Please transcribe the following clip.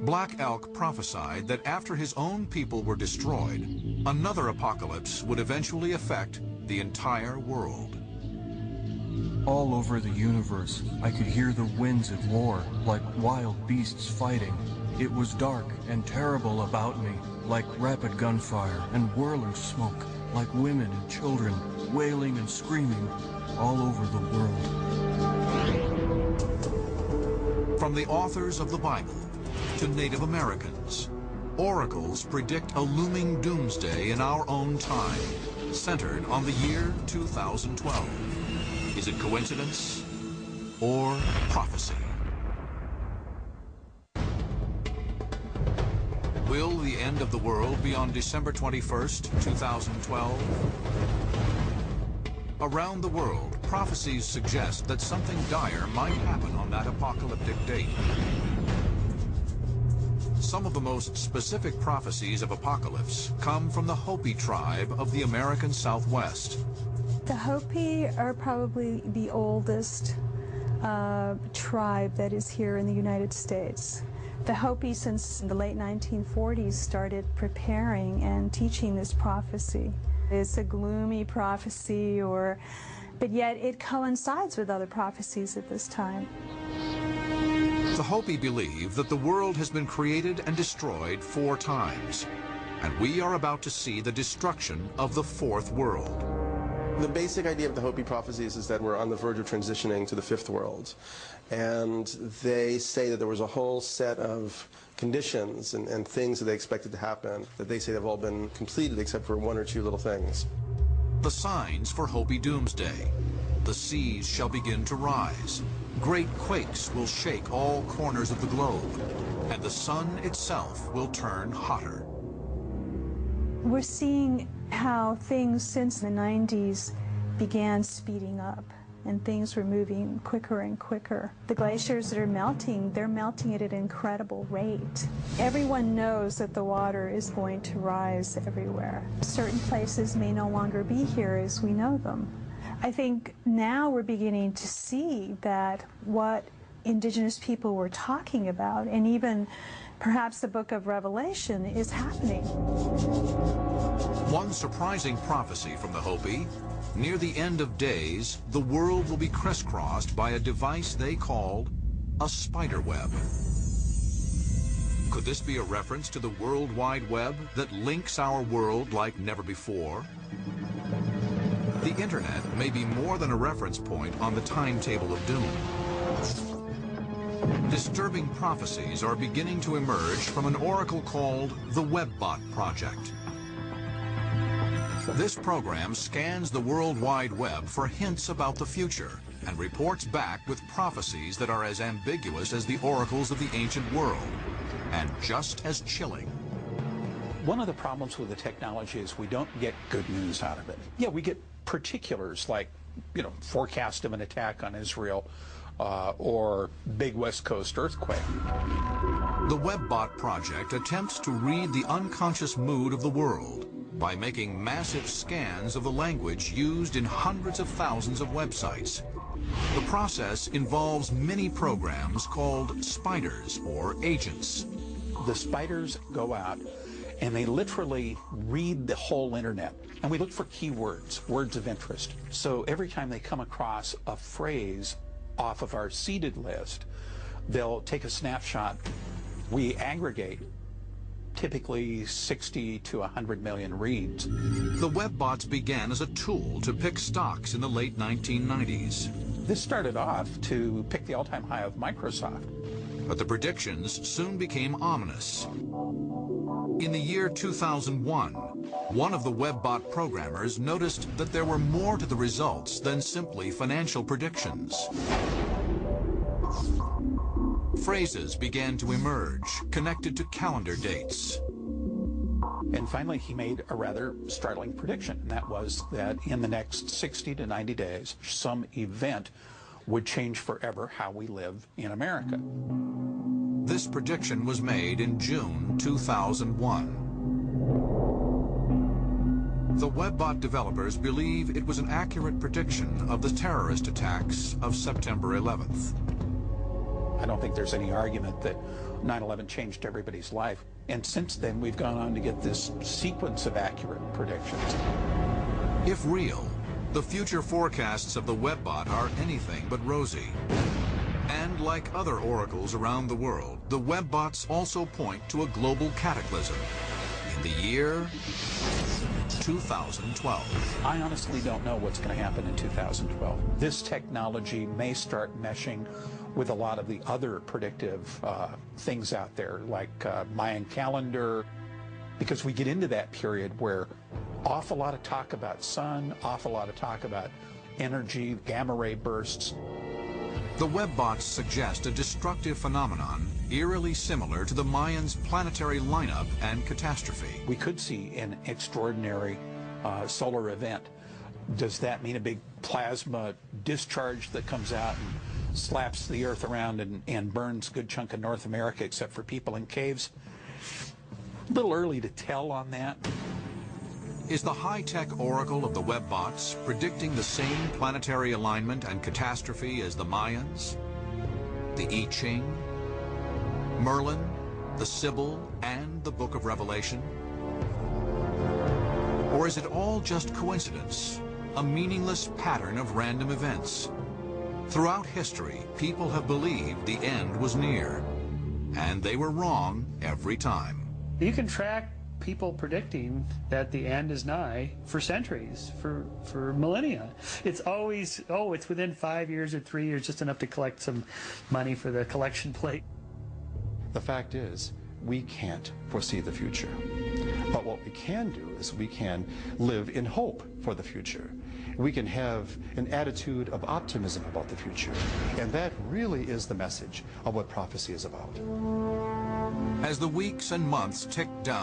Black Elk prophesied that after his own people were destroyed, another apocalypse would eventually affect the entire world. All over the universe, I could hear the winds at war, like wild beasts fighting. It was dark and terrible about me, like rapid gunfire and whirling smoke, like women and children wailing and screaming all over the world. From the authors of the Bible to Native Americans, oracles predict a looming doomsday in our own time, centered on the year 2012. Is it coincidence or prophecy? Will the end of the world be on December 21st, 2012? Around the world, prophecies suggest that something dire might happen on that apocalyptic date. Some of the most specific prophecies of apocalypse come from the Hopi tribe of the American Southwest. The Hopi are probably the oldest tribe that is here in the United States. The Hopi, since the late 1940s, started preparing and teaching this prophecy. It's a gloomy prophecy, but yet it coincides with other prophecies at this time. The Hopi believe that the world has been created and destroyed 4 times, and we are about to see the destruction of the 4th world. The basic idea of the Hopi prophecies is that we're on the verge of transitioning to the 5th world. And they say that there was a whole set of conditions and things that they expected to happen, that they say have all been completed except for 1 or 2 little things. The signs for Hopi doomsday. The seas shall begin to rise. Great quakes will shake all corners of the globe, and the sun itself will turn hotter. We're seeing how things since the 90s began speeding up, and things were moving quicker and quicker. The glaciers that are melting, they're melting at an incredible rate. Everyone knows that the water is going to rise everywhere. Certain places may no longer be here as we know them. I think now we're beginning to see that what indigenous people were talking about, and even perhaps the book of Revelation, is happening. One surprising prophecy from the Hopi: near the end of days, the world will be crisscrossed by a device they called a spider web. Could this be a reference to the World Wide Web that links our world like never before? The internet may be more than a reference point on the timetable of doom. Disturbing prophecies are beginning to emerge from an oracle called the Webbot Project. This program scans the World Wide Web for hints about the future and reports back with prophecies that are as ambiguous as the oracles of the ancient world, and just as chilling. One of the problems with the technology is we don't get good news out of it. Yeah, we get particulars like, forecast of an attack on Israel or big West Coast earthquake. The Webbot Project attempts to read the unconscious mood of the world by making massive scans of the language used in hundreds of thousands of websites. The process involves many programs called spiders or agents. The spiders go out and they literally read the whole internet. And we look for keywords, words of interest. So every time they come across a phrase off of our seeded list, they'll take a snapshot. We aggregate typically 60 to 100 million reads. The Webbots began as a tool to pick stocks in the late 1990s. This started off to pick the all-time high of Microsoft. But the predictions soon became ominous. In the year 2001, one of the Webbot programmers noticed that there were more to the results than simply financial predictions. Phrases began to emerge, connected to calendar dates. And finally, he made a rather startling prediction, and that was that in the next 60 to 90 days, some event would change forever how we live in America. This prediction was made in June 2001. The Webbot developers believe it was an accurate prediction of the terrorist attacks of September 11th. I don't think there's any argument that 9/11 changed everybody's life. And since then, we've gone on to get this sequence of accurate predictions. If real, the future forecasts of the Webbot are anything but rosy. And like other oracles around the world, the Webbots also point to a global cataclysm in the year 2012. I honestly don't know what's going to happen in 2012. This technology may start meshing with a lot of the other predictive things out there, like Mayan calendar, because we get into that period where awful lot of talk about sun, awful lot of talk about energy, gamma ray bursts. The Webbots suggest a destructive phenomenon eerily similar to the Mayans' planetary lineup and catastrophe. We could see an extraordinary solar event. Does that mean a big plasma discharge that comes out and slaps the Earth around and burns a good chunk of North America except for people in caves? A little early to tell on that. Is the high-tech oracle of the Webbots predicting the same planetary alignment and catastrophe as the Mayans, the I Ching, Merlin, the Sibyl, and the Book of Revelation? Or is it all just coincidence, a meaningless pattern of random events? Throughout history, people have believed the end was near, and they were wrong every time. You can track people predicting that the end is nigh for centuries, for millennia. It's always, oh, it's within 5 years or 3 years, just enough to collect some money for the collection plate. The fact is, we can't foresee the future. But what we can do is we can live in hope for the future. We can have an attitude of optimism about the future. And that really is the message of what prophecy is about. As the weeks and months tick down,